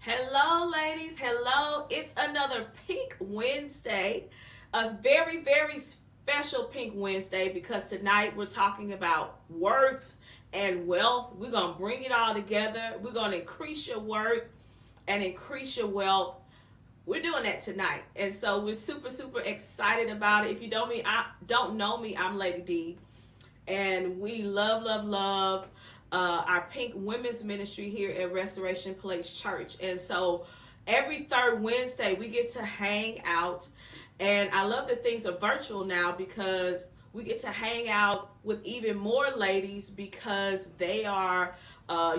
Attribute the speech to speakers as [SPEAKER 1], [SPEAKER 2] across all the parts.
[SPEAKER 1] Hello, ladies. Hello. It's another Pink Wednesday. A very, very special Pink Wednesday because tonight we're talking about worth and wealth. We're going to bring it all together. We're going to increase your worth and increase your wealth. We're doing that tonight. And so we're super, super excited about it. If you don't know me, I'm Lady D. And we love our Pink Women's Ministry here at Restoration Place Church. And so every third Wednesday we get to hang out. And I love that things are virtual now because we get to hang out with even more ladies because they are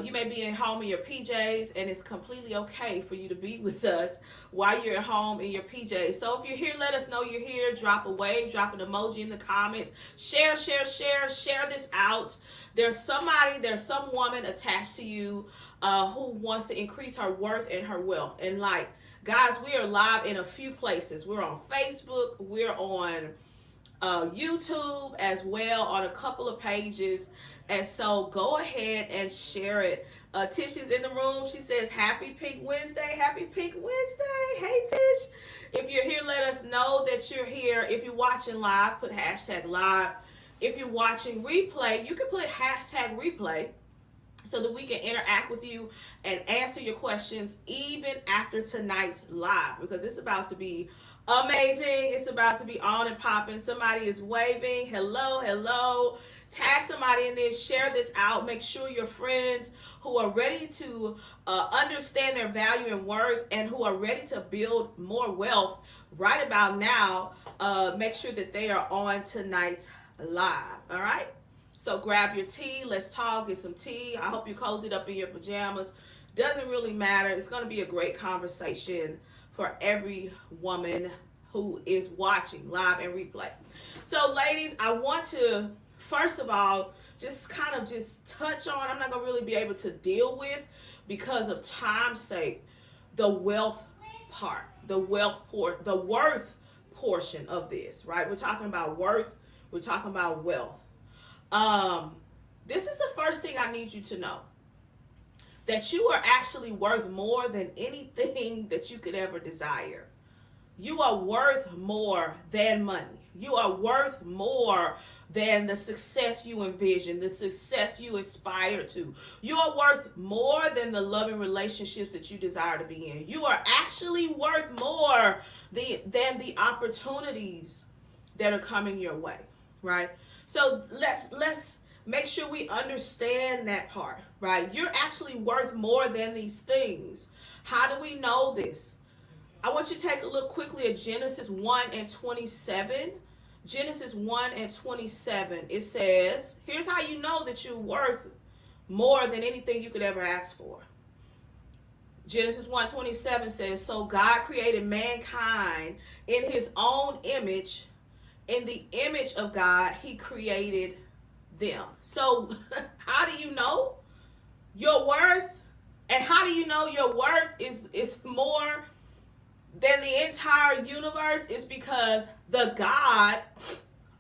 [SPEAKER 1] you may be at home in your PJs, and it's completely okay for you to be with us while you're at home in your PJs. So if you're here, let us know you're here. Drop a wave, drop an emoji in the comments. Share this out. There's some woman attached to you who wants to increase her worth and her wealth. And like, guys, we are live in a few places. We're on Facebook. We're on YouTube as well, on a couple of pages. And so go ahead and share it. Tish is in the room. She says, Happy Pink Wednesday. Happy Pink Wednesday. Hey, Tish. If you're here, let us know that you're here. If you're watching live, put hashtag live. If you're watching replay, you can put hashtag replay so that we can interact with you and answer your questions even after tonight's live, because it's about to be amazing. It's about to be on and popping. Somebody is waving. Hello. Tag somebody in this. Share this out. Make sure your friends who are ready to understand their value and worth and who are ready to build more wealth right about now, make sure that they are on tonight's live. All right? So grab your tea. Let's talk. Get some tea. I hope you cozied up in your pajamas. Doesn't really matter. It's going to be a great conversation for every woman who is watching live and replay. So, ladies, I want to first of all just kind of just touch on, I'm not going to really be able to deal with because of time's sake, the wealth part, the worth portion of this, right? We're talking about worth, we're talking about wealth. This is the first thing I need you to know, that you are actually worth more than anything that you could ever desire. You are worth more than money. You are worth more than the success you envision, the success you aspire to. You are worth more than the loving relationships that you desire to be in. You are actually worth more than the opportunities that are coming your way, right? So let's make sure we understand that part, right? You're actually worth more than these things. How do we know this? I want you to take a look quickly at Genesis 1 and 27. Genesis 1 and 27. It says, here's how you know that you're worth more than anything you could ever ask for. Genesis 1:27 says, so God created mankind in his own image. In the image of God, he created them. So how do you know your worth? And how do you know your worth is more than the entire universe? Is because the God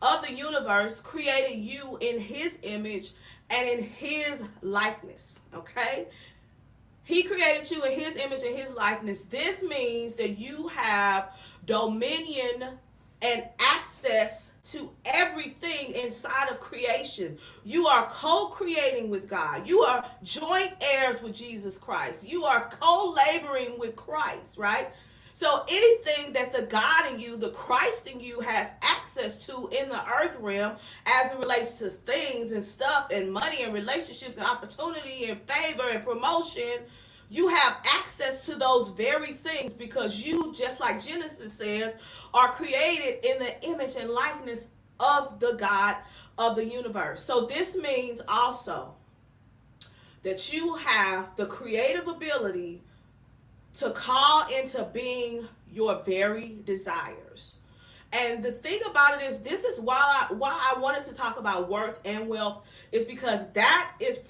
[SPEAKER 1] of the universe created you in his image and in his likeness, okay? He created you in his image and his likeness. This means that you have dominion and access to everything inside of creation. You are co-creating with God. You are joint heirs with Jesus Christ. You are co-laboring with Christ, right? So anything that the God in you, the Christ in you has access to in the earth realm as it relates to things and stuff and money and relationships and opportunity and favor and promotion, you have access to those very things because you, just like Genesis says, are created in the image and likeness of the God of the universe. So this means also that you have the creative ability to call into being your very desires. And the thing about it is, this is why I wanted to talk about worth and wealth, is because that is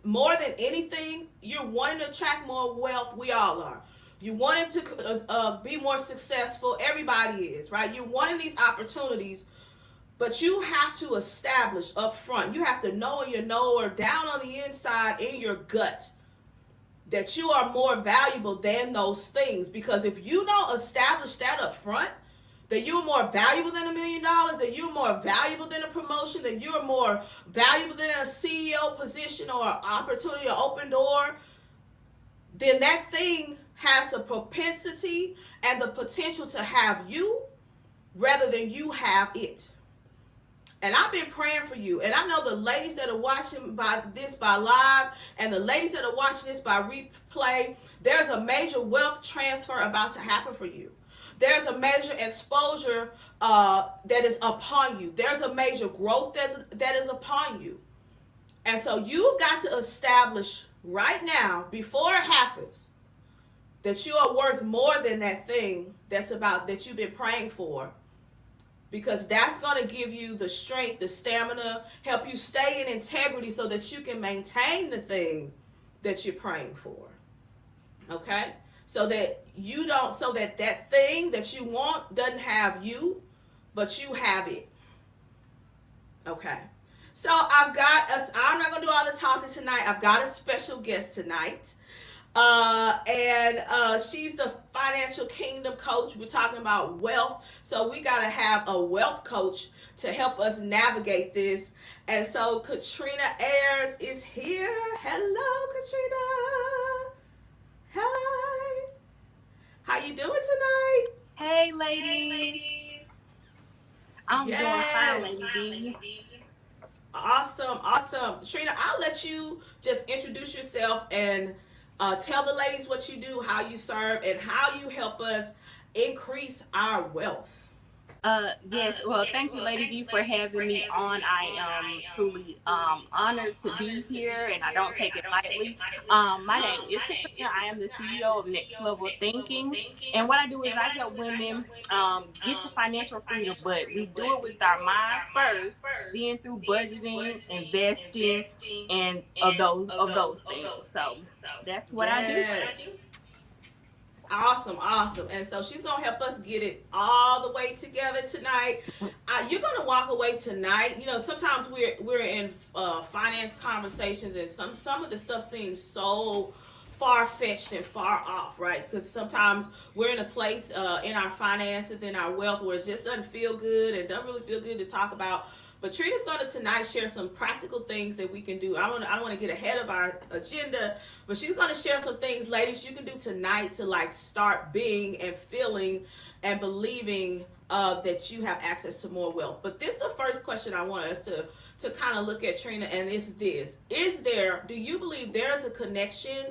[SPEAKER 1] more than anything. You're wanting to attract more wealth. We all are. You wanted to be more successful. Everybody is, right? You're wanting these opportunities, but you have to establish up front. You have to know in your know or down on the inside in your gut that you are more valuable than those things. Because if you don't establish that up front, that you're more valuable than $1 million, that you're more valuable than a promotion, that you're more valuable than a CEO position or an opportunity, or open door, then that thing has the propensity and the potential to have you rather than you have it. And I've been praying for you. And I know the ladies that are watching by live, and the ladies that are watching this by replay, there's a major wealth transfer about to happen for you. There's a major exposure that is upon you. There's a major growth that is upon you. And so you've got to establish right now, before it happens, that you are worth more than that thing that you've been praying for, because that's going to give you the strength, the stamina, help you stay in integrity so that you can maintain the thing that you're praying for. Okay? So that that thing that you want doesn't have you, but you have it. Okay? So I'm not going to do all the talking tonight. I've got a special guest tonight. And she's the financial kingdom coach. We're talking about wealth. So we got to have a wealth coach to help us navigate this. And so Katrina Ayers is here. Hello, Katrina. Hi. How you doing tonight?
[SPEAKER 2] Hey, ladies. I'm doing fine, Lady B.
[SPEAKER 1] Awesome. Trina, I'll let you just introduce yourself and tell the ladies what you do, how you serve, and how you help us increase our wealth.
[SPEAKER 2] Yes, well, thank you, Lady B, for having me on. I am truly honored to be here, and I don't take it lightly. My name is Katrina. I am the CEO of Next Level Thinking, and what I do is I help women get to financial freedom, but we do it with our mind first, then through budgeting, investing, and of those things. So that's what I do.
[SPEAKER 1] Yes. Awesome. And so she's gonna help us get it all the way together tonight. You're gonna walk away tonight. You know, sometimes we're in finance conversations, and some of the stuff seems so far fetched and far off, right? Because sometimes we're in a place in our finances, in our wealth, where it just doesn't feel good and doesn't really feel good to talk about. But Trina's going to tonight share some practical things that we can do. I don't want to get ahead of our agenda, but she's going to share some things, ladies, you can do tonight to like start being and feeling and believing that you have access to more wealth. But this is the first question I want us to kind of look at, Trina, and it's this: do you believe there is a connection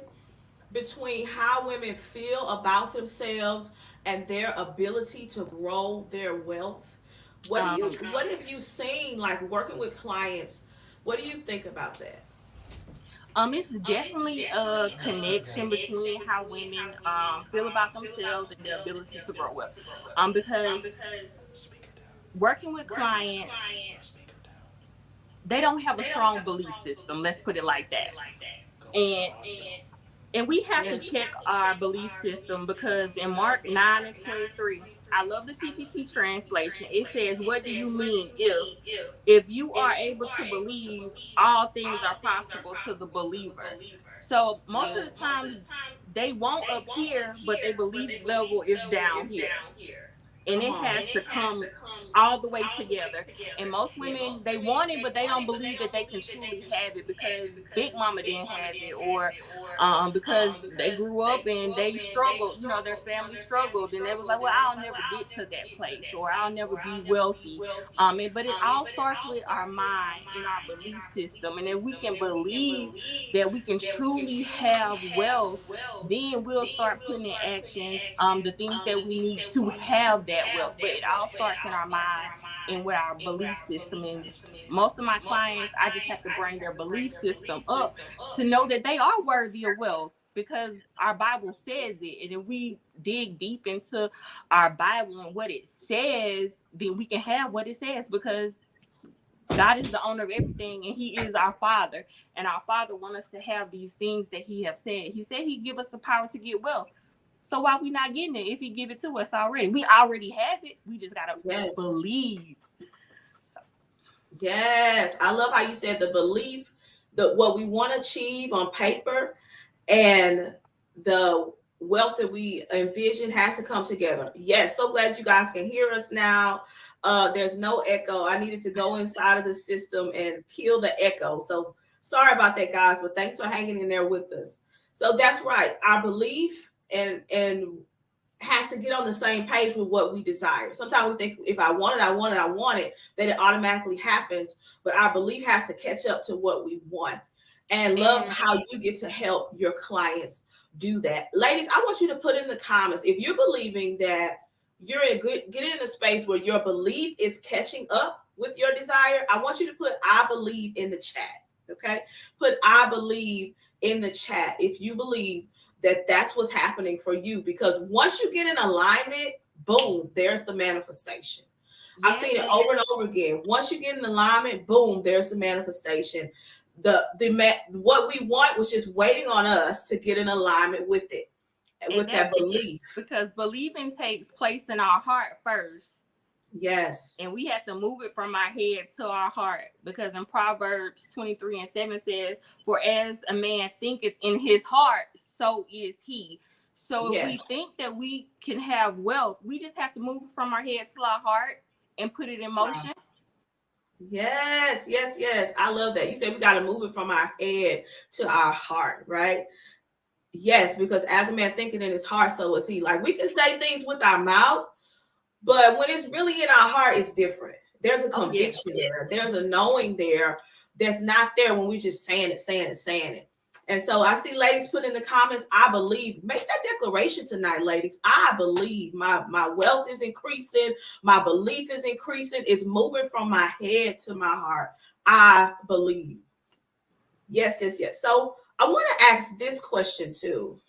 [SPEAKER 1] between how women feel about themselves and their ability to grow their wealth? What have you seen, like working with clients? What do you think about that?
[SPEAKER 2] It's definitely a connection between how women feel about themselves and their ability to grow up. Because working with clients, they don't have a strong belief system. Let's put it like that. And and we have to check our belief system, because in Mark 9:23, I love the TPT translation. It says, "What do you mean if you are able to believe, all things are possible to the believer?" So most of the time they won't up here, but their belief level is down here, and
[SPEAKER 1] Come
[SPEAKER 2] it
[SPEAKER 1] on.
[SPEAKER 2] has to come all the way together. And most women, they want it, but they don't believe that they can truly have it because Big Mama didn't have it, or because they grew up and they struggled, their family struggled, and they was like, well, I'll never get to that place, or I'll never be wealthy. But it all starts with our mind and our belief system. And if we can believe that we can truly have wealth, then we'll start putting in action the things that we need to have that wealth. But it all starts in our mind and with our belief system. And most of my clients, I just have to bring their belief system up to know that they are worthy of wealth, because our Bible says it. And if we dig deep into our Bible and what it says, then we can have what it says, because God is the owner of everything, and He is our Father. And our Father wants us to have these things that He have said. He said He give us the power to get wealth. So why we not getting it if He give it to us already? We already have it. We just gotta believe. So.
[SPEAKER 1] Yes, I love how you said the belief, what we want to achieve on paper, and the wealth that we envision has to come together. Yes, so glad you guys can hear us now. There's no echo. I needed to go inside of the system and kill the echo. So sorry about that, guys, but thanks for hanging in there with us. So that's right. Our belief and has to get on the same page with what we desire. Sometimes we think if I want it, I want it, I want it, that it automatically happens. But our belief has to catch up to what we want. And love
[SPEAKER 2] And
[SPEAKER 1] how you get to help your clients do that. Ladies, I want you to put in the comments if you're believing that you're in good, get in a space where your belief is catching up with your desire. I want you to put I believe in the chat. Okay. Put I believe in the chat if you believe that that's what's happening for you, because once you get in alignment, boom, there's the manifestation. I've
[SPEAKER 2] yes,
[SPEAKER 1] seen it over and over again. Once you get in alignment, boom, there's the manifestation. What we want was just waiting on us to get in alignment with it,
[SPEAKER 2] and
[SPEAKER 1] with
[SPEAKER 2] that's
[SPEAKER 1] that belief.
[SPEAKER 2] because believing takes place in our heart first.
[SPEAKER 1] Yes.
[SPEAKER 2] And we have to move it from our head to our heart, because in Proverbs 23:7 says, for as a man thinketh in his heart, so is he. So if we
[SPEAKER 1] Yes.
[SPEAKER 2] think that we can have wealth, we just have to move it from our head to our heart and put it in
[SPEAKER 1] Wow.
[SPEAKER 2] motion.
[SPEAKER 1] Yes, yes, yes. I love that. You said we got to move it from our head to our heart, right? Yes, because as a man thinking in his heart, so is he. Like we can say things with our mouth, but when it's really in our heart, it's different. There's a
[SPEAKER 2] Oh yes.
[SPEAKER 1] conviction there. There's a knowing there that's not there when we just saying it, saying it, saying it. And so I see ladies put in the comments, I believe. Make that declaration tonight, ladies. I believe my wealth is increasing. My belief is increasing. It's moving from my head to my heart. I believe. Yes, yes, yes. So I want to ask this question too.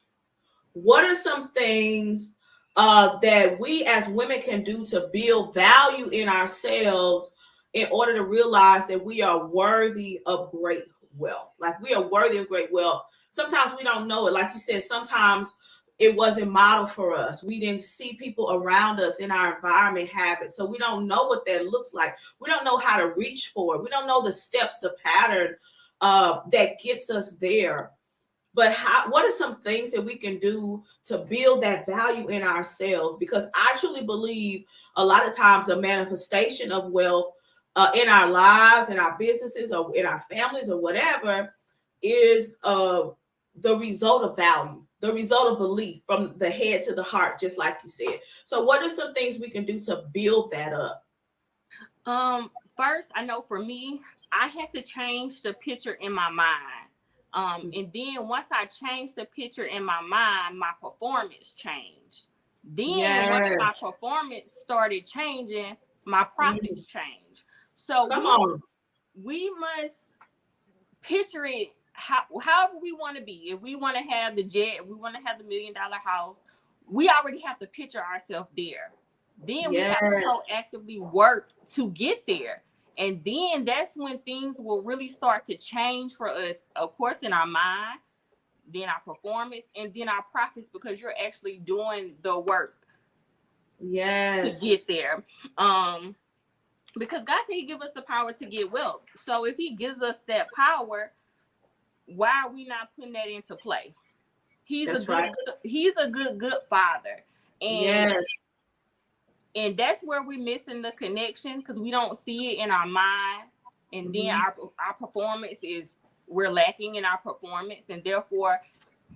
[SPEAKER 1] What are some things that we as women can do to build value in ourselves in order to realize that we are worthy of great wealth? Like we are worthy of great wealth. Sometimes we don't know it. Like you said, sometimes it wasn't modeled for us. We didn't see people around us in our environment have it. So we don't know what that looks like. We don't know how to reach for it. We don't know the steps, the pattern that gets us there. But what are some things that we can do to build that value in ourselves? Because I truly believe a lot of times the manifestation of wealth in our lives, in our businesses, or in our families, or whatever, is the result of value, the result of belief from the head to the heart, just like you said. So, what are some things we can do to build that up?
[SPEAKER 2] First, I know for me, I had to change the picture in my mind. And then once I changed the picture in my mind, my performance changed. Then once my
[SPEAKER 1] Yes.
[SPEAKER 2] performance started changing, my
[SPEAKER 1] Mhm.
[SPEAKER 2] profits changed. So
[SPEAKER 1] Come
[SPEAKER 2] we
[SPEAKER 1] on.
[SPEAKER 2] we must picture it however we want to be. If we want to have the jet, if we want to have the $1 million house, we already have to picture ourselves there. Then we have to
[SPEAKER 1] Yes.
[SPEAKER 2] proactively work to get there. And then that's when things will really start to change for us, of course, in our mind, then our performance, and then our profits, because you're actually doing the work to
[SPEAKER 1] Yes.
[SPEAKER 2] get there. Um, because God said He gives us the power to get wealth. So if He gives us that power, why are we not putting that into play? He's a
[SPEAKER 1] That's right.
[SPEAKER 2] good father. And
[SPEAKER 1] Yes.
[SPEAKER 2] that's where we're missing the connection, because we don't see it in our mind. And then
[SPEAKER 1] Mhm.
[SPEAKER 2] our performance is, we're lacking in our performance, and therefore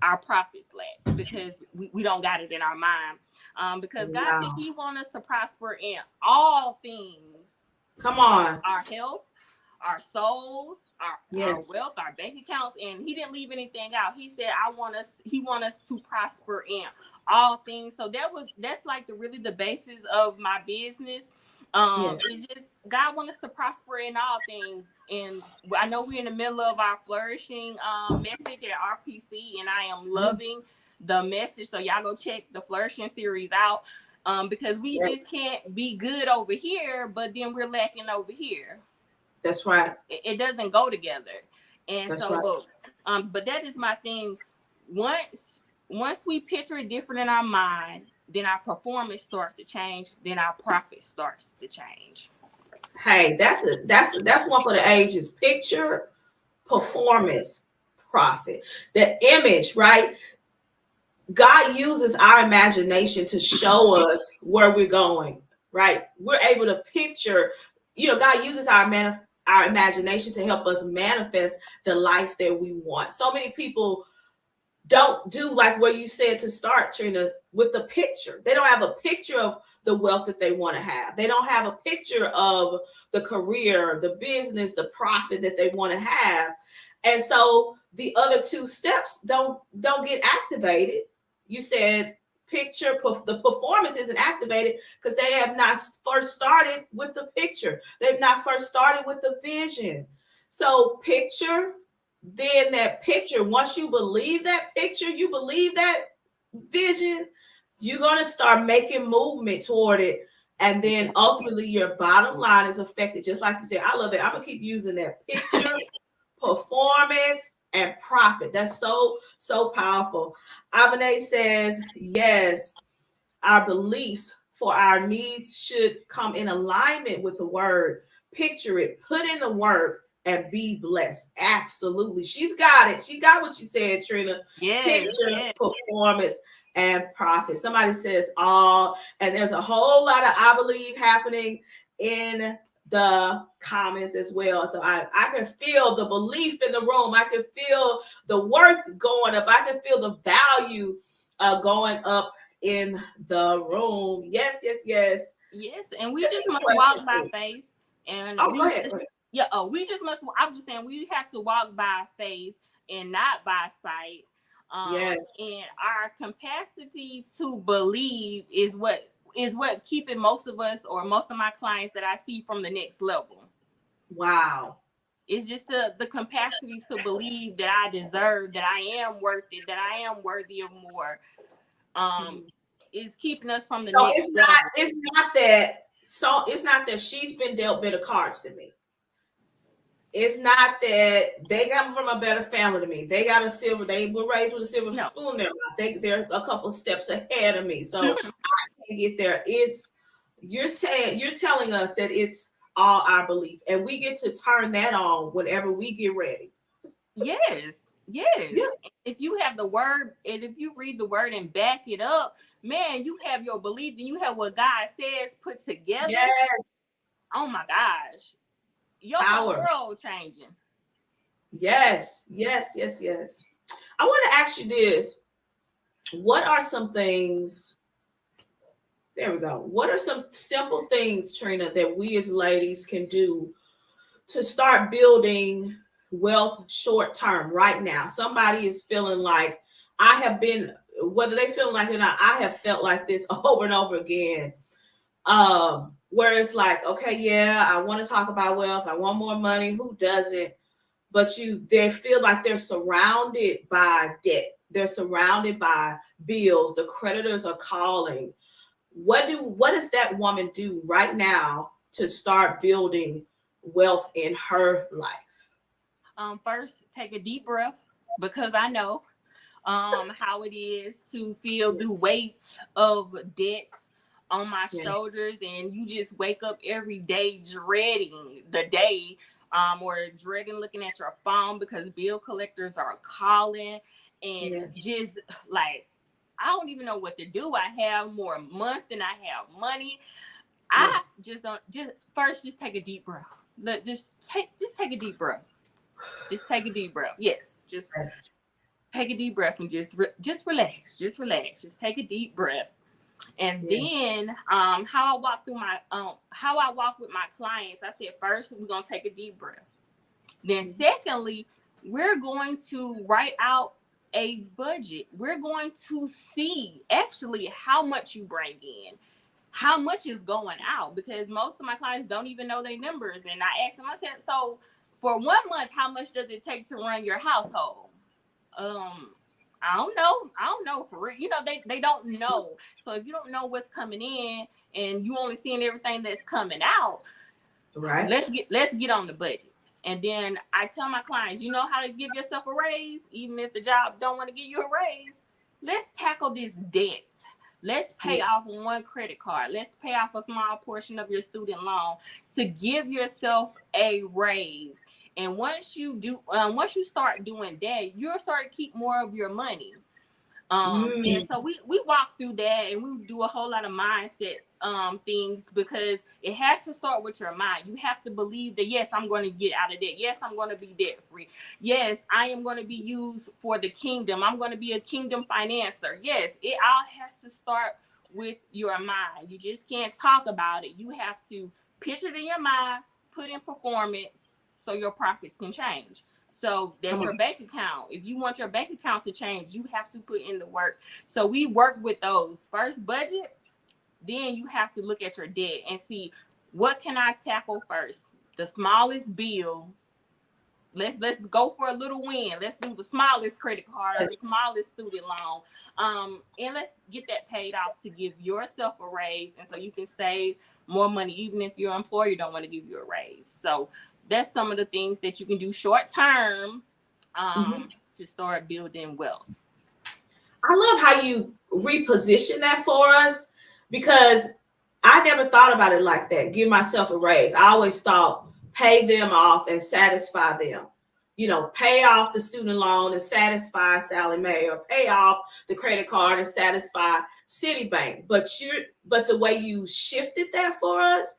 [SPEAKER 2] our profits lack, because we don't got it in our mind. Because God said
[SPEAKER 1] Wow.
[SPEAKER 2] He wants us to prosper in all things,
[SPEAKER 1] Come on.
[SPEAKER 2] our health, our souls, our
[SPEAKER 1] Yes.
[SPEAKER 2] wealth, our bank accounts, and He didn't leave anything out. He said, He want us to prosper in all things. So that's like the basis of my business.
[SPEAKER 1] Yes.
[SPEAKER 2] It's just God wants us to prosper in all things. And I know we're in the middle of our flourishing message at RPC, and I am loving the message. So y'all go check the flourishing series out. Because we
[SPEAKER 1] Yes.
[SPEAKER 2] just can't be good over here, but then we're lacking over here.
[SPEAKER 1] That's right.
[SPEAKER 2] It doesn't go together. And
[SPEAKER 1] That's right.
[SPEAKER 2] so, but that is my thing. Once we picture it different in our mind, then our performance starts to change. Then our profit starts to change.
[SPEAKER 1] Hey, that's one for the ages. Picture, performance, profit. The image, right? God uses our imagination to show us where we're going, right? We're able to picture, God uses our imagination to help us manifest the life that we want. So many people don't do like what you said to start, Trina, with the picture. They don't have a picture of the wealth that they want to have. They don't have a picture of the career, the business, the profit that they want to have. And so the other two steps don't get activated. You said picture, the performance isn't activated because they have not first started with the picture. They've not first started with the vision. So picture, then that picture, once you believe that picture, you believe that vision, you're going to start making movement toward it. And then ultimately your bottom line is affected. Just like you said, I love it. I'm going to keep using that picture, performance, and profit. That's so powerful. Avane says, yes, our beliefs for our needs should come in alignment with the word. Picture it, put in the work, and be blessed. Absolutely. She's got it. She got what you said, Trina.
[SPEAKER 2] Yes,
[SPEAKER 1] Picture,
[SPEAKER 2] yes,
[SPEAKER 1] performance, and profit. Somebody says all, and there's a whole lot of I believe happening in the comments as well. So I can feel the belief in the room. I can feel the worth going up. I can feel the value going up in the room. Yes, yes, yes.
[SPEAKER 2] yes. And we
[SPEAKER 1] This
[SPEAKER 2] just
[SPEAKER 1] is a
[SPEAKER 2] must
[SPEAKER 1] question
[SPEAKER 2] walk by
[SPEAKER 1] too.
[SPEAKER 2] faith. And
[SPEAKER 1] Oh, go
[SPEAKER 2] we
[SPEAKER 1] ahead.
[SPEAKER 2] just,
[SPEAKER 1] Go ahead.
[SPEAKER 2] yeah, we just must, I'm just saying, we have to walk by faith and not by sight.
[SPEAKER 1] Yes.
[SPEAKER 2] And our capacity to believe is what keeping most of us, or most of my clients that I see, from the next level.
[SPEAKER 1] Wow.
[SPEAKER 2] It's just the capacity to believe that I deserve, that I am worth it, that I am worthy of more. Um,
[SPEAKER 1] Mhm.
[SPEAKER 2] is keeping us from the
[SPEAKER 1] So
[SPEAKER 2] next level.
[SPEAKER 1] it's not that she's been dealt better cards than me. It's not that they come from a better family than me. They were raised with a silver
[SPEAKER 2] No.
[SPEAKER 1] spoon in their mouth. They're a couple steps ahead of me. So I can't get there. You're telling us that it's all our belief. And we get to turn that on whenever we get ready.
[SPEAKER 2] Yes, yes.
[SPEAKER 1] Yeah.
[SPEAKER 2] If you have the word, and if you read the word and back it up, man, you have your belief and you have what God says put together.
[SPEAKER 1] Yes.
[SPEAKER 2] Oh my gosh, your whole
[SPEAKER 1] Power.
[SPEAKER 2] world changing.
[SPEAKER 1] Yes. Yes. Yes. Yes. I want to ask you this. What are some things? There we go. What are some simple things, Trina, that we as ladies can do to start building wealth short term right now? Somebody is feeling like I have been, whether they feel like it or not, I have felt like this over and over again. Where it's like, okay, yeah, I want to talk about wealth. I want more money. Who doesn't? But they feel like they're surrounded by debt. They're surrounded by bills. The creditors are calling. What does that woman do right now to start building wealth in her life?
[SPEAKER 2] First, take a deep breath, because I know how it is to feel
[SPEAKER 1] Yes.
[SPEAKER 2] the weight of debt on my
[SPEAKER 1] Yes.
[SPEAKER 2] shoulders, and you just wake up every day dreading the day, or dreading looking at your phone because bill collectors are calling, and
[SPEAKER 1] Yes.
[SPEAKER 2] just like, I don't even know what to do. I have more month than I have money. I
[SPEAKER 1] Yes.
[SPEAKER 2] just don't. Just first, just take a deep breath. Just take a deep breath. Just take a deep breath. Yes, just
[SPEAKER 1] Yes.
[SPEAKER 2] take a deep breath and just relax. Just relax. Just take a deep breath. And
[SPEAKER 1] Yes.
[SPEAKER 2] then how I walk with my clients, I said, first we're gonna take a deep breath. Then secondly, we're going to write out a budget. We're going to see actually how much you bring in, how much is going out, because most of my clients don't even know their numbers. And I asked them, I said, so for 1 month, how much does it take to run your household? um I don't know for real. They don't know. So if you don't know what's coming in and you only seeing everything that's coming out,
[SPEAKER 1] Right.
[SPEAKER 2] let's get on the budget. And then I tell my clients, you know how to give yourself a raise, even if the job don't want to give you a raise. Let's tackle this debt. Let's pay
[SPEAKER 1] Yeah.
[SPEAKER 2] off one credit card. Let's pay off a small portion of your student loan to give yourself a raise. And once you start doing that, you'll start to keep more of your money. And
[SPEAKER 1] Mm,
[SPEAKER 2] so we walk through that, and we do a whole lot of mindset things, because it has to start with your mind. You have to believe that, yes, I'm going to get out of debt. Yes, I'm going to be debt free. Yes, I am going to be used for the kingdom. I'm going to be a kingdom financer. Yes, it all has to start with your mind. You just can't talk about it. You have to picture it in your mind, put in performance, so your profits can change. So that's
[SPEAKER 1] come
[SPEAKER 2] your
[SPEAKER 1] on.
[SPEAKER 2] bank account. If you want your bank account to change, you have to put in the work. So we work with those. First budget, then you have to look at your debt and see, what can I tackle first? The smallest bill. Let's go for a little win. Let's do the smallest credit card or the smallest student loan. And let's get that paid off to give yourself a raise, and so you can save more money, even if your employer don't want to give you a raise. So that's some of the things that you can do short term,
[SPEAKER 1] Mhm.
[SPEAKER 2] to start building wealth.
[SPEAKER 1] I love how you reposition that for us, because I never thought about it like that. Give myself a raise. I always thought pay them off and satisfy them. You know, pay off the student loan and satisfy Sally Mae, or pay off the credit card and satisfy Citibank. But the way you shifted that for us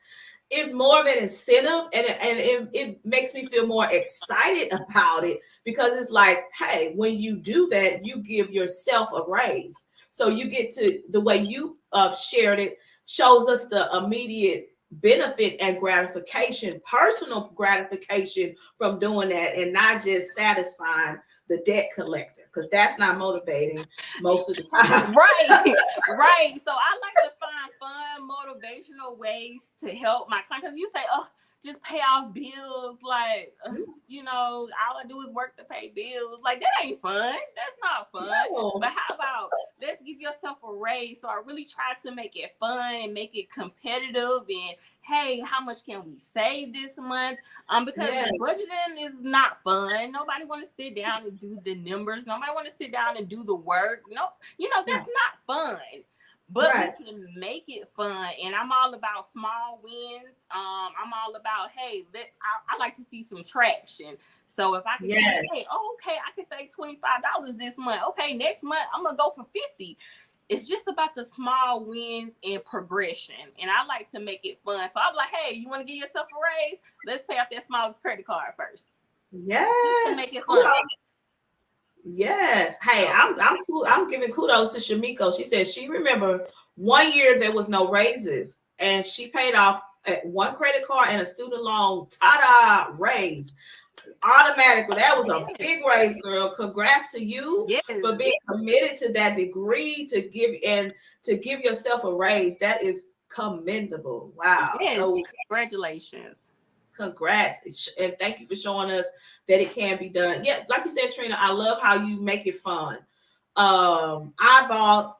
[SPEAKER 1] is more of an incentive, and it makes me feel more excited about it, because it's like, hey, when you do that, you give yourself a raise. So you get to, the way you shared it shows us the immediate benefit and gratification, personal gratification from doing that, and not just satisfying the debt collector, because that's not motivating most of the time.
[SPEAKER 2] Right, right. So I like to find fun, motivational ways to help my client. Because you say, oh, just pay off bills. Like, all I do is work to pay bills. Like, that ain't fun. That's not fun.
[SPEAKER 1] No.
[SPEAKER 2] But how about, let's give yourself a raise? So I really try to make it fun and make it competitive. And hey, how much can we save this month? Because
[SPEAKER 1] Yes.
[SPEAKER 2] budgeting is not fun. Nobody want to sit down and do the numbers. Nobody want to sit down and do the work. No,
[SPEAKER 1] Right.
[SPEAKER 2] that's not fun. But we
[SPEAKER 1] Right.
[SPEAKER 2] can make it fun. And I'm all about small wins. I'm all about, hey, I like to see some traction. So if I can see,
[SPEAKER 1] Yes.
[SPEAKER 2] hey, oh, okay, I can save $25 this month. Okay, next month I'm gonna go for 50. It's just about the small wins and progression. And I like to make it fun. So I'm like, hey, you want to give yourself a raise? Let's pay off that smallest credit card first. Just to
[SPEAKER 1] Yes.
[SPEAKER 2] make it fun.
[SPEAKER 1] Kudos. Yes. Hey, I'm cool. I'm giving kudos to Shamiko. She said she remember one year there was no raises, and she paid off one credit card and a student loan. Ta-da! Raise automatically. That was a
[SPEAKER 2] Yes.
[SPEAKER 1] big raise, girl. Congrats to you
[SPEAKER 2] Yes.
[SPEAKER 1] for being committed to that degree, to give yourself a raise. That is commendable. Wow.
[SPEAKER 2] Yes.
[SPEAKER 1] So
[SPEAKER 2] Congratulations.
[SPEAKER 1] congrats, and thank you for showing us that it can be done. Yeah, like you said, Trina, I love how you make it fun. I bought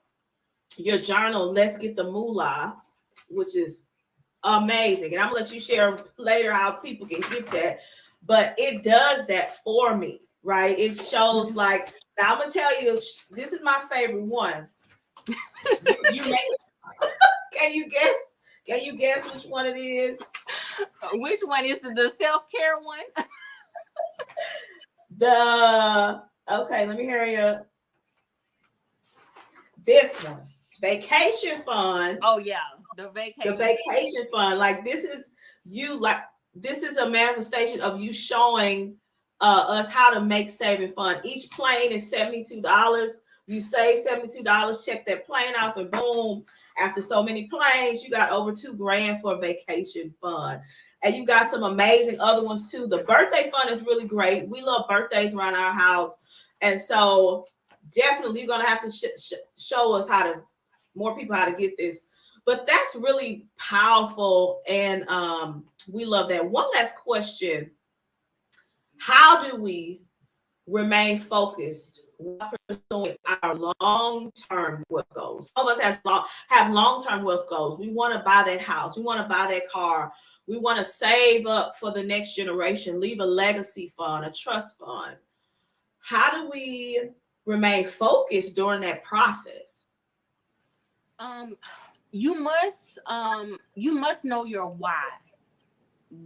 [SPEAKER 1] your journal, Let's Get the Moolah, which is amazing, and I'm gonna let you share later how people can get that. But it does that for me, right? It shows, like, now I'm gonna tell you, this is my favorite one. You make can you guess? Can you guess which one it is?
[SPEAKER 2] Which one is the self-care one?
[SPEAKER 1] The Okay, let me hurry up. This one, vacation fund.
[SPEAKER 2] Oh yeah, the
[SPEAKER 1] The
[SPEAKER 2] vacation.
[SPEAKER 1] vacation fund, like like this is a manifestation of you showing us how to make saving fun. Each plane is $72. You save $72, check that plane off, and boom, after so many planes, you got over 2 grand for vacation fund. And you got some amazing other ones too. The birthday fund is really great. We love birthdays around our house, and so definitely you're gonna have to show us how to, more people, how to get this. But that's really powerful, and we love that. One last question: how do we remain focused while pursuing our long-term wealth goals? Some of us have long-term wealth goals. We want to buy that house. We want to buy that car. We want to save up for the next generation, leave a legacy fund, a trust fund. How do we remain focused during that process?
[SPEAKER 2] Um, you must know your why.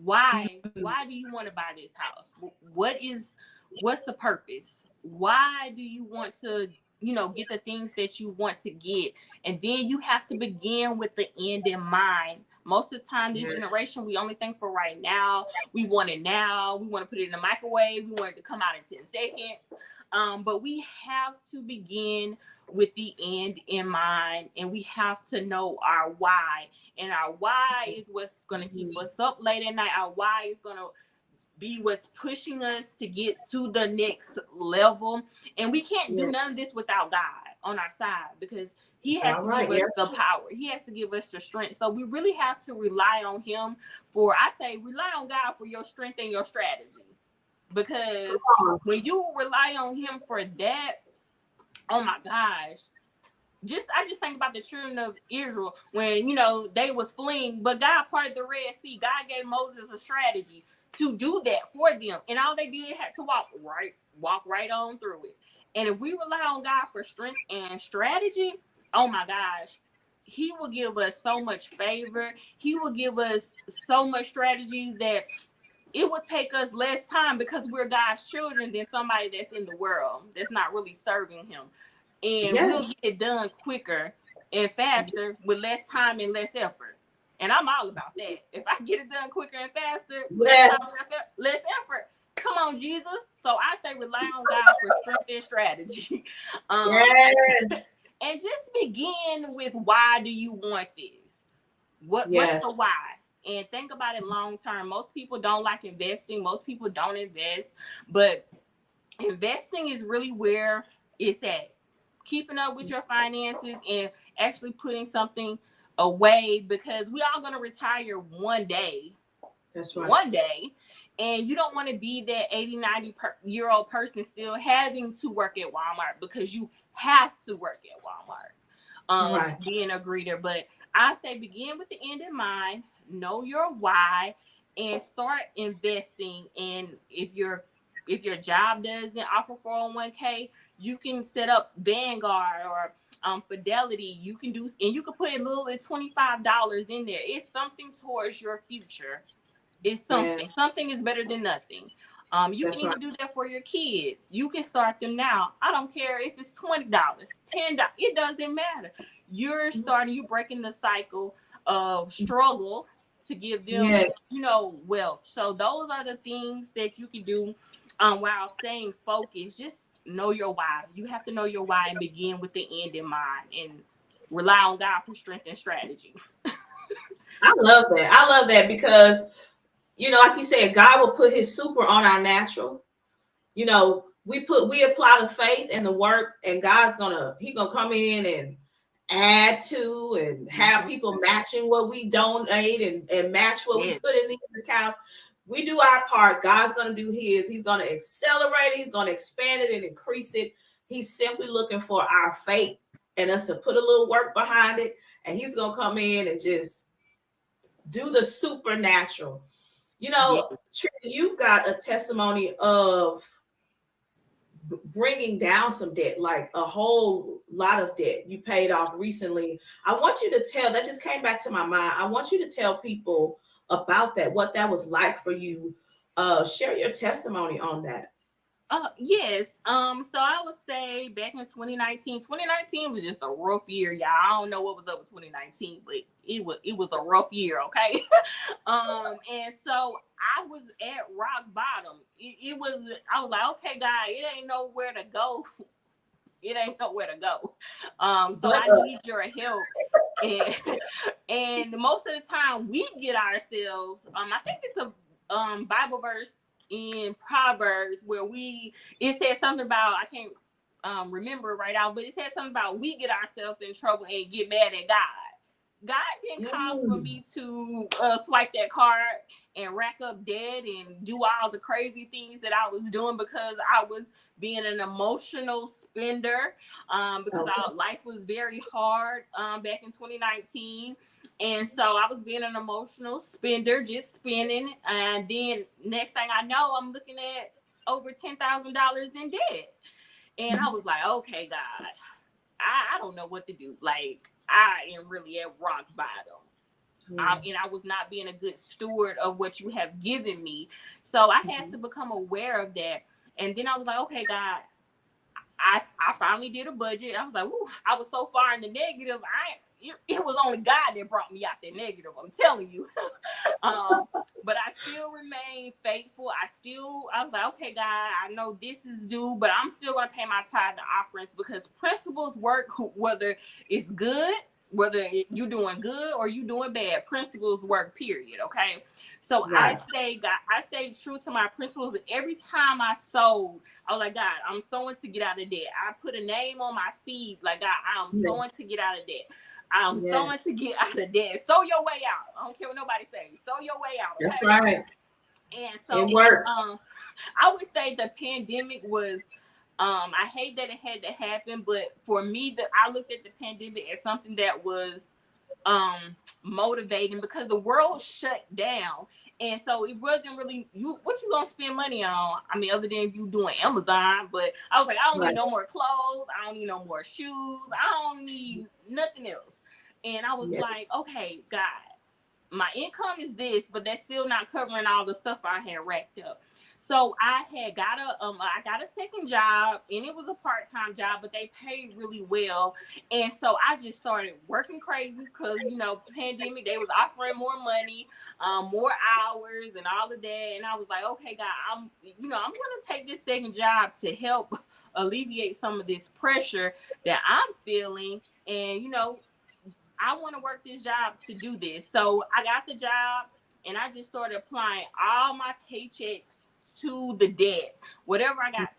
[SPEAKER 2] why do you want to buy this house? What's the purpose? Why do you want to, get the things that you want to get? And then you have to begin with the end in mind. Most of the time, this generation, we only think for right now. We want it now. We want to put it in the microwave. We want it to come out in 10 seconds. But we have to begin with the end in mind, and we have to know our why. And our why is what's going to keep us up late at night. Our why is going to be what's pushing us to get to the next level. And we can't do none of this without God on our side, because he has to give us the power. He has to give us the strength. So we really have to rely on him rely on God for your strength and your strategy. Because when you rely on him for that, oh my gosh, I just think about the children of Israel when, they was fleeing, but God parted the Red Sea. God gave Moses a strategy to do that for them. And all they did had to walk right on through it. And if we rely on God for strength and strategy, oh my gosh, he will give us so much favor. He will give us so much strategies that it will take us less time, because we're God's children, than somebody that's in the world that's not really serving him. And we'll get it done quicker and faster with less time and less effort. And I'm all about that. If I get it done quicker and faster, less time, less effort. Come on, Jesus. So I say rely on God for strength and strategy. And just begin with, why do you want this? What's the why? And think about it long term. Most people don't like investing. Most people don't invest. But investing is really where it's at. Keeping up with your finances and actually putting something away, because we all going to retire one day.
[SPEAKER 1] That's right.
[SPEAKER 2] One day. And you don't want to be that 80, 90-year-old person still having to work at Walmart, because you have to work at Walmart, being a greeter. But I say begin with the end in mind, know your why, and start investing. And if your job doesn't offer 401k, you can set up Vanguard or Fidelity. You can do, and you can put a little at $25 in there. It's something towards your future. It's something. Something is better than nothing. You can even do that for your kids. You can start them now. I don't care if it's $20, $10. It doesn't matter. You're breaking the cycle of struggle to give them, wealth. So those are the things that you can do while staying focused. Just know your why. You have to know your why and begin with the end in mind, and rely on God for strength and strategy.
[SPEAKER 1] I love that because, like you said, God will put his super on our natural. We apply the faith and the work, and God's gonna come in and add to, and have people matching what we donate, and match what we put in these accounts. We do our part. God's going to do his. He's going to accelerate it. He's going to expand it and increase it. He's simply looking for our faith and us to put a little work behind it. And he's going to come in and just do the supernatural. Tricia, you've got a testimony of bringing down some debt, like a whole lot of debt you paid off recently. I want you to tell, that just came back to my mind. I want you to tell people about that, what that was like for you. Share your testimony on that.
[SPEAKER 2] Yes. So I would say back in 2019 was just a rough year, y'all. I don't know what was up with 2019, but it was a rough year, okay? And so I was at rock bottom. I was like, okay, God, it ain't nowhere to go. It ain't nowhere to go. So I need your help. And most of the time we get ourselves, I think it's a Bible verse in Proverbs where it says something about, I can't remember right now, but it said something about we get ourselves in trouble and get mad at God. God didn't cause for me to swipe that card and rack up debt and do all the crazy things that I was doing, because I was being an emotional spender, because our life was very hard back in 2019. And so I was being an emotional spender, just spending. And then next thing I know, I'm looking at over $10,000 in debt. And I was like, okay, God, I don't know what to do. Like, I am really at rock bottom. And I was not being a good steward of what you have given me. So I had to become aware of that. And then I was like, okay, God, I finally did a budget. I was like, ooh, I was so far in the negative. It was only God that brought me out that negative. I'm telling you. um, but I still remain faithful. I was like, okay, God, I know this is due, but I'm still gonna pay my tithe and offerings because principles work whether it's good, whether you doing good or you doing bad. Principles work, period. Okay. So
[SPEAKER 1] Right.
[SPEAKER 2] I stayed true to my principles. Every time I sold, I was like, God, I'm sowing to get out of debt. I put a name on my seed, like, God, I'm
[SPEAKER 1] Yeah.
[SPEAKER 2] sowing to get out of debt. I'm
[SPEAKER 1] Yeah.
[SPEAKER 2] sowing to get out of debt. Sow your way out. I don't care what nobody says. Sow your way out,
[SPEAKER 1] That's
[SPEAKER 2] okay?
[SPEAKER 1] right.
[SPEAKER 2] And
[SPEAKER 1] It
[SPEAKER 2] so,
[SPEAKER 1] works.
[SPEAKER 2] I would say the pandemic was. I hate that it had to happen, but for me, I looked at the pandemic as something that was motivating because the world shut down, and so it wasn't really what you gonna spend money on. I mean, other than you doing Amazon. But I was like, I don't need
[SPEAKER 1] Right.
[SPEAKER 2] no more clothes, I don't need no more shoes, I don't need nothing else. And I was
[SPEAKER 1] Yeah.
[SPEAKER 2] like, okay, God, my income is this, but that's still not covering all the stuff I had racked up. So I got a second job, and it was a part-time job, but they paid really well. And so I just started working crazy because pandemic, they was offering more money, more hours and all of that. And I was like, okay, God, I'm gonna take this second job to help alleviate some of this pressure that I'm feeling. And I want to work this job to do this. So I got the job, and I just started applying all my paychecks to the debt. Whatever I got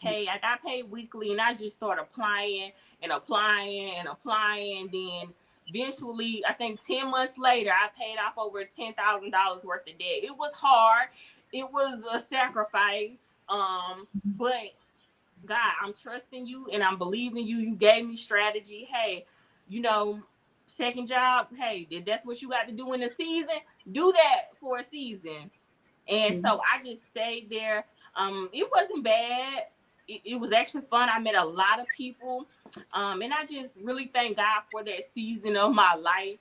[SPEAKER 2] paid weekly, and I just started applying and applying and applying. Then eventually, I think 10 months later, I paid off over $10,000 worth of debt. It was hard. It was a sacrifice. But God, I'm trusting you and I'm believing you. You gave me strategy. Hey, you know, second job. Hey, if that's what you got to do in the season, do that for a season. And
[SPEAKER 1] Mhm.
[SPEAKER 2] so I just stayed there. It wasn't bad. It was actually fun. I met a lot of people. And I just really thank God for that season of my life.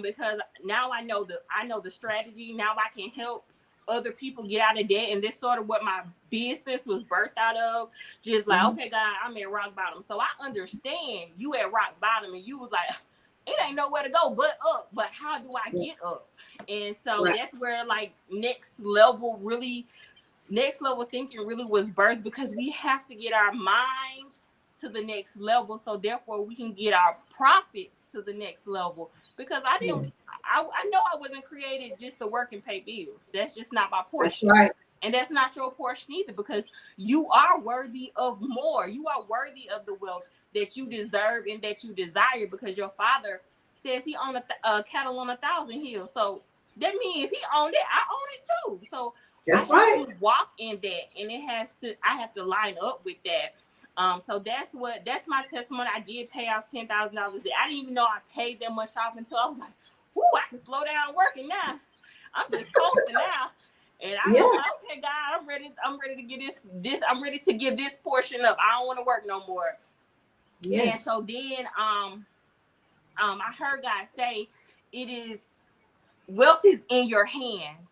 [SPEAKER 2] Because now I know the strategy. Now I can help other people get out of debt. And this sort of what my business was birthed out of. Just like,
[SPEAKER 1] Mhm.
[SPEAKER 2] okay, God, I'm at rock bottom. So I understand you at rock bottom, and you was like, it ain't nowhere to go but up. But how do I
[SPEAKER 1] Yeah.
[SPEAKER 2] get up? And so
[SPEAKER 1] Right.
[SPEAKER 2] that's where like next level thinking really was birthed, because we have to get our minds to the next level, so therefore we can get our profits to the next level. Because
[SPEAKER 1] Yeah.
[SPEAKER 2] I know I wasn't created just to work and pay bills. That's just not my
[SPEAKER 1] That's
[SPEAKER 2] portion.
[SPEAKER 1] right.
[SPEAKER 2] And that's not your portion either, because you are worthy of more. You are worthy of the wealth that you deserve and that you desire, because your father says he owned cattle on 1,000 hills. So that means if he owned it, I own it too. So I
[SPEAKER 1] That's
[SPEAKER 2] have
[SPEAKER 1] right.
[SPEAKER 2] to walk in that, and I have to line up with that. So that's my testimony. I did pay off $10,000. I didn't even know I paid that much off until I was like, "Whoo, I can slow down working now. I'm just coasting now." And I was
[SPEAKER 1] Yeah.
[SPEAKER 2] like, "Okay, God, I'm ready. I'm ready to get this. I'm ready to give this portion up. I don't want to work no more." And
[SPEAKER 1] Yes.
[SPEAKER 2] so then, I heard God say, "It is wealth is in your hands.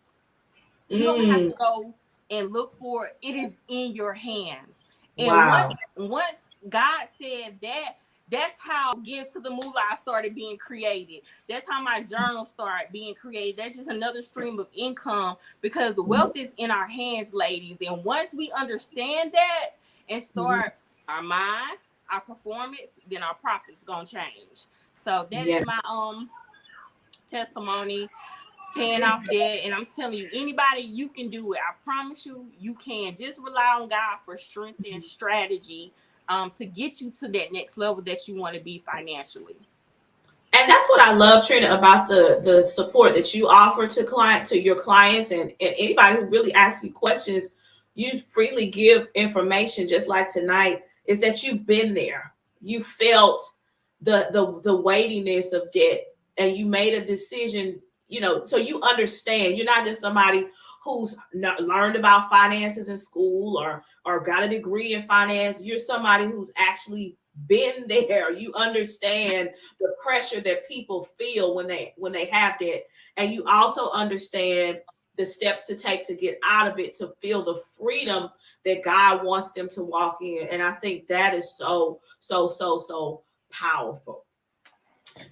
[SPEAKER 2] You don't have
[SPEAKER 1] Mm.
[SPEAKER 2] to go and look for it. It is in your hands." And
[SPEAKER 1] Wow.
[SPEAKER 2] once God said that, that's how Get to the Moolah started being created. That's how my journal started being created. That's just another stream of income, because the
[SPEAKER 1] Mhm.
[SPEAKER 2] wealth is in our hands, ladies. And once we understand that and
[SPEAKER 1] Mhm.
[SPEAKER 2] start our mind, our performance, then our profits gonna change. So that is
[SPEAKER 1] Yeah.
[SPEAKER 2] my testimony, paying off debt. And I'm telling you, anybody, you can do it. I promise you, you can. Just rely on God for strength and strategy, to get you to that next level that you want to be financially.
[SPEAKER 1] And that's what I love, Trina, about the support that you offer to your clients, and anybody who really asks you questions. You freely give information, just like tonight, is that you've been there. You felt the weightiness of debt, and you made a decision, so you understand. You're not just somebody who's not learned about finances in school or got a degree in finance. You're somebody who's actually been there. You understand the pressure that people feel when they have that, and you also understand the steps to take to get out of it, to feel the freedom that God wants them to walk in. And I think that is so powerful.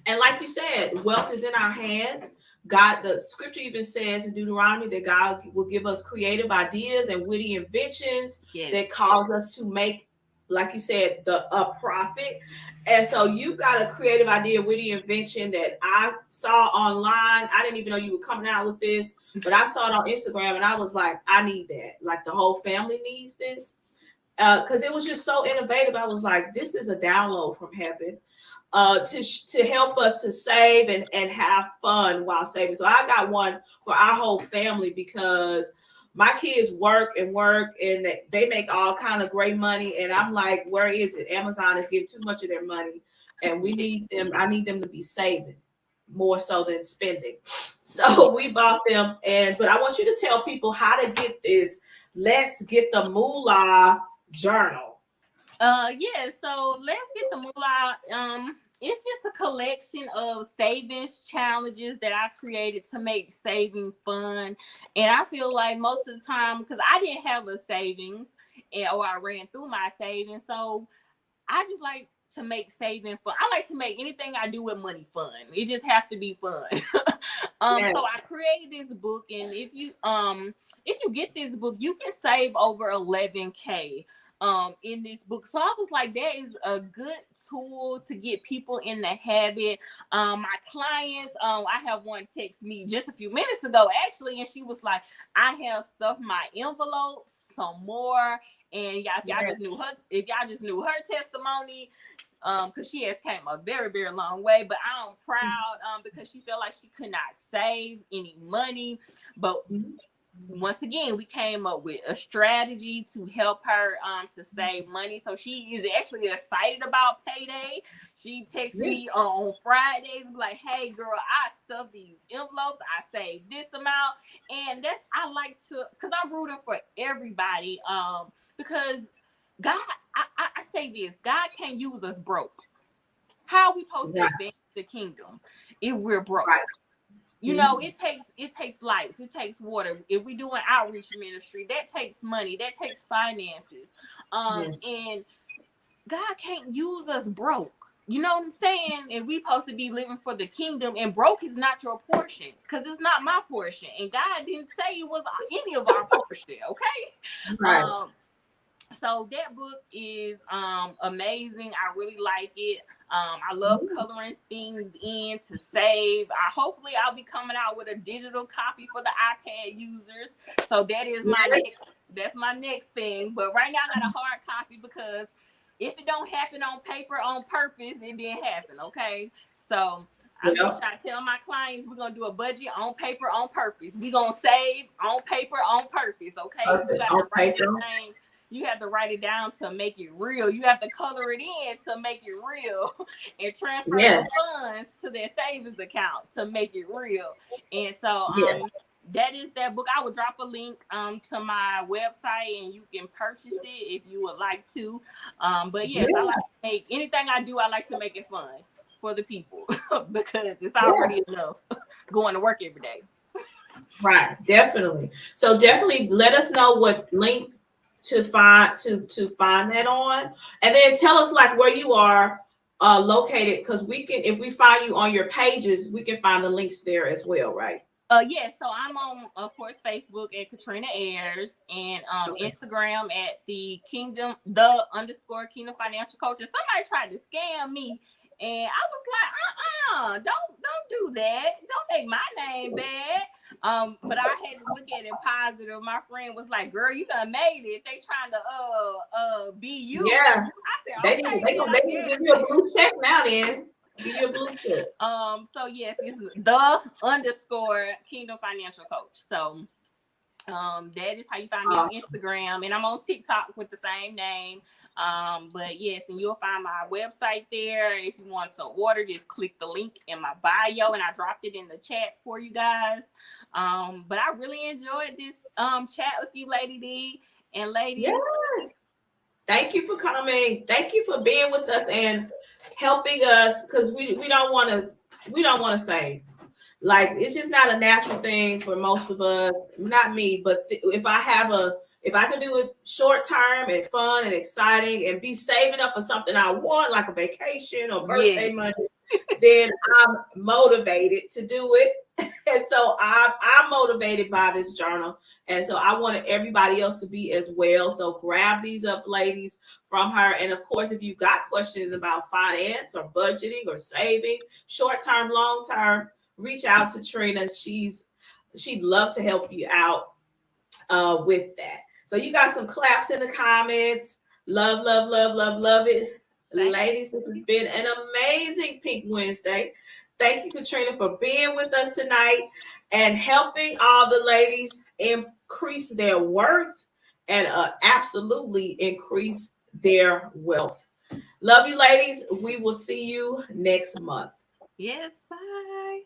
[SPEAKER 1] And like you said, wealth is in our hands. God, the scripture even says in Deuteronomy that God will give us creative ideas and witty inventions that
[SPEAKER 2] Yes.
[SPEAKER 1] cause us to make, like you said, the a profit. And so you got a creative idea, witty invention that I saw online. I didn't even know you were coming out with this, but I saw it on Instagram and I was like, I need that. Like the whole family needs this. Because it was just so innovative. I was like, this is a download from heaven, to help us to save and have fun while saving. So I got one for our whole family because my kids work and they make all kind of great money. And I'm like, where is it? Amazon is getting too much of their money, and we need them. I need them to be saving more so than spending.
[SPEAKER 2] Yeah.
[SPEAKER 1] So we bought them, and but I want you to tell people how to get this. Let's get the moolah journal.
[SPEAKER 2] Yeah, so let's get the moolah. It's just a collection of savings challenges that I created to make saving fun. And I feel like most of the time, because I didn't have a savings, or I ran through my savings, so I just like to make saving fun. I like to make anything I do with money fun. It just has to be fun.
[SPEAKER 1] Yes.
[SPEAKER 2] So I created this book, and if you get this book, you can save over 11K in this book. So I was like, that is a good tool to get people in the habit. My clients, I have one text me just a few minutes ago actually, and she was like, I have stuffed my envelopes some more. And y'all, if y'all just knew her testimony, because she has came a very, very long way. But I'm proud, because she felt like she could not save any money. But once again, we came up with a strategy to help her to save money. So she is actually excited about payday. She texts me
[SPEAKER 1] Yes.
[SPEAKER 2] on Fridays like, hey girl, I stuffed these envelopes, I saved this amount. And that's, I like to, because I'm rooting for everybody, because God, I say this, God can't use us broke. How are we supposed to
[SPEAKER 1] Right.
[SPEAKER 2] advance the kingdom if we're broke?
[SPEAKER 1] Right.
[SPEAKER 2] You know, it takes lights, it takes water. If we do an outreach ministry, that takes money, that takes finances.
[SPEAKER 1] Yes.
[SPEAKER 2] And God can't use us broke. You know what I'm saying? And we supposed to be living for the kingdom, and broke is not your portion, because it's not my portion. And God didn't say it was any of our portion, okay?
[SPEAKER 1] Right.
[SPEAKER 2] Um, so that book is amazing. I really like it. I love coloring things in to save. Hopefully I'll be coming out with a digital copy for the iPad users. So that is my
[SPEAKER 1] Yes.
[SPEAKER 2] next, that's my next thing. But right now I got a hard copy, because if it don't happen on paper on purpose, it didn't happen. Okay. So I make
[SPEAKER 1] Yep.
[SPEAKER 2] sure I tell my clients we're gonna do a budget on paper on purpose. We're gonna save on paper on purpose. Okay. You
[SPEAKER 1] Perfect.
[SPEAKER 2] got
[SPEAKER 1] On
[SPEAKER 2] to write this
[SPEAKER 1] paper.
[SPEAKER 2] thing, you have to write it down to make it real. You have to color it in to make it real, and transfer
[SPEAKER 1] Yes.
[SPEAKER 2] the funds to their savings account to make it real. And so
[SPEAKER 1] Yes.
[SPEAKER 2] that is that book. I will drop a link to my website, and you can purchase it if you would like to. But yes, I like
[SPEAKER 1] Yeah.
[SPEAKER 2] to make anything I do, I like to make it fun for the people because it's
[SPEAKER 1] Yeah.
[SPEAKER 2] already enough going to work every day.
[SPEAKER 1] Right. Definitely. So definitely let us know what link to find that on, and then tell us like where you are located, because we can, if we find you on your pages, we can find the links there as well. Right.
[SPEAKER 2] Yes, so I'm on, of course, Facebook at Katrina Ayers, and
[SPEAKER 1] Okay.
[SPEAKER 2] Instagram at the Kingdom Financial Coach. And somebody tried to scam me, and I was like, don't do that. Don't make my name bad. But I had to look at it positive. My friend was like, "Girl, you done made it. They trying to be you."
[SPEAKER 1] Yeah.
[SPEAKER 2] I said,
[SPEAKER 1] They need
[SPEAKER 2] "Okay, then
[SPEAKER 1] they
[SPEAKER 2] I
[SPEAKER 1] need to give you
[SPEAKER 2] guess."
[SPEAKER 1] a blue check now. Then give you a blue check.
[SPEAKER 2] So yes, it's the Kingdom Financial Coach. So that is how you find me on Instagram, and I'm on TikTok with the same name. But yes, and you'll find my website there. If you want to order, just click the link in my bio, and I dropped it in the chat for you guys. But I really enjoyed this chat with you, Lady D and ladies.
[SPEAKER 1] Yes. Thank you for coming. Thank you for being with us and helping us because we don't want to save. Like it's just not a natural thing for most of us. Not me, but if I could do it short term and fun and exciting and be saving up for something I want, like a vacation or birthday
[SPEAKER 2] Yes.
[SPEAKER 1] money, then I'm motivated to do it. And so I'm motivated by this journal. And so I wanted everybody else to be as well. So grab these up, ladies, from her. And of course, if you've got questions about finance or budgeting or saving, short term, long term, reach out to Trina. She'd love to help you out with that. So you got some claps in the comments. Love, love, love, love, love it.
[SPEAKER 2] Thank
[SPEAKER 1] Ladies, this has been an amazing Pink Wednesday. Thank you, Katrina, for being with us tonight and helping all the ladies increase their worth and absolutely increase their wealth. Love you, ladies. We will see you next month.
[SPEAKER 2] you. Yes. Bye.